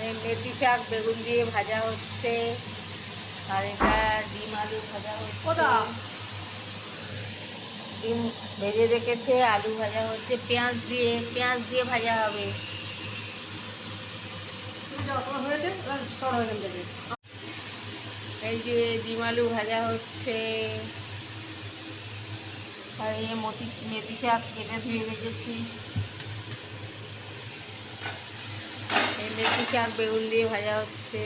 এই মেথি শাক বেগুন দিয়ে ভাজা হচ্ছে, আর এটা ডিম আলু ভাজা হচ্ছে। ডিম ভেজে রেখেছে, আলু ভাজা হচ্ছে, পেঁয়াজ দিয়ে ভাজা হবে। এই যে ডিম আলু ভাজা হচ্ছে, আর এই মেথি শাক কেটে ধুয়ে রেখেছি। এই মেথি শাক বেগুন দিয়ে ভাজা হচ্ছে।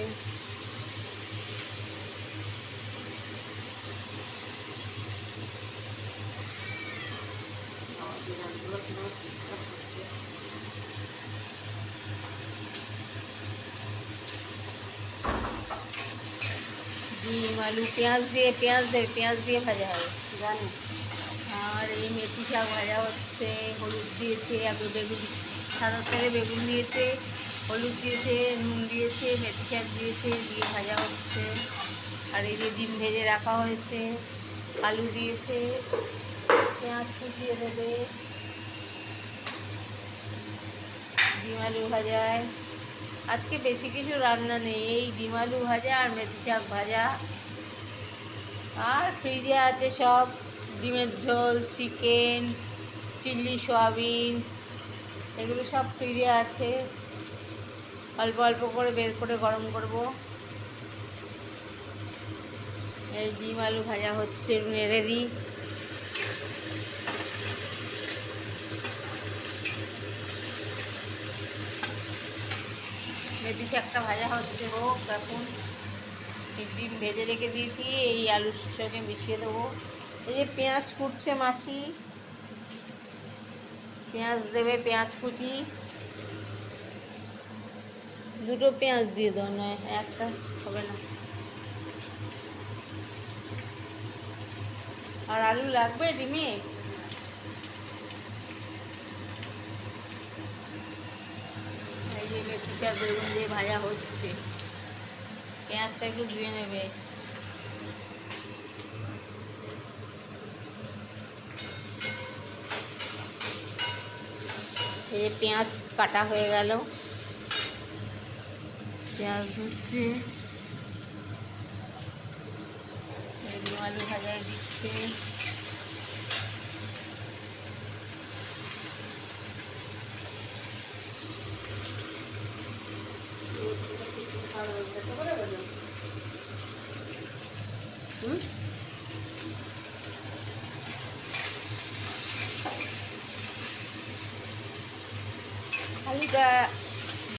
ডিম আলু পেঁয়াজ দিয়ে ভাজা হবে জানি। আর এই মেথি শাক ভাজা হচ্ছে, হলুদ দিয়েছে, আগে বেগুন সাদা তেলে বেগুন দিয়েছে, হলুদ দিয়েছে, নুন দিয়েছে, মেথি শাক দিয়েছে, দিয়ে ভাজা হচ্ছে। আর এই যে ডিম ভেজে রাখা হয়েছে, আলু দিয়েছে, পেঁয়াজ কুচিয়ে দেবে, ডিম আলু ভাজায়। আজকে বেশি কিছু রান্না নেই, এই ডিম আলু ভাজা আর মেথি শাক ভাজা। আর ফ্রিজে আছে সব, ডিমের ঝোল, চিকেন, চিলি সয়াবিন, এগুলো সব ফ্রিজে আছে। অল্প অল্প করে বের করে গরম করব। এই ডিম আলু ভাজা হচ্ছে, নেড়ে দিই। মেথি শাকটা ভাজা হচ্ছে, হোক এখন। ডিম ভেজে রেখে দিয়েছি, এই আলুর সঙ্গে মিশিয়ে দেবো। এই যে পেঁয়াজ কুটছে মাসি, পেঁয়াজ দেবে, পেঁয়াজ কুচি। দুটো পেঁয়াজ দিয়ে দাও, নয় একটা হবে না। আর আলু লাগবে ডিমে? এই যে মেথি শাক বেগুন দিয়ে ভাজা হচ্ছে, পেঁয়াজটা একটু ধুয়ে নেবে। এই যে পেঁয়াজ কাটা হয়ে গেল, পেঁয়াজ হচ্ছে, ডিম আলু ভাজায় দিচ্ছে।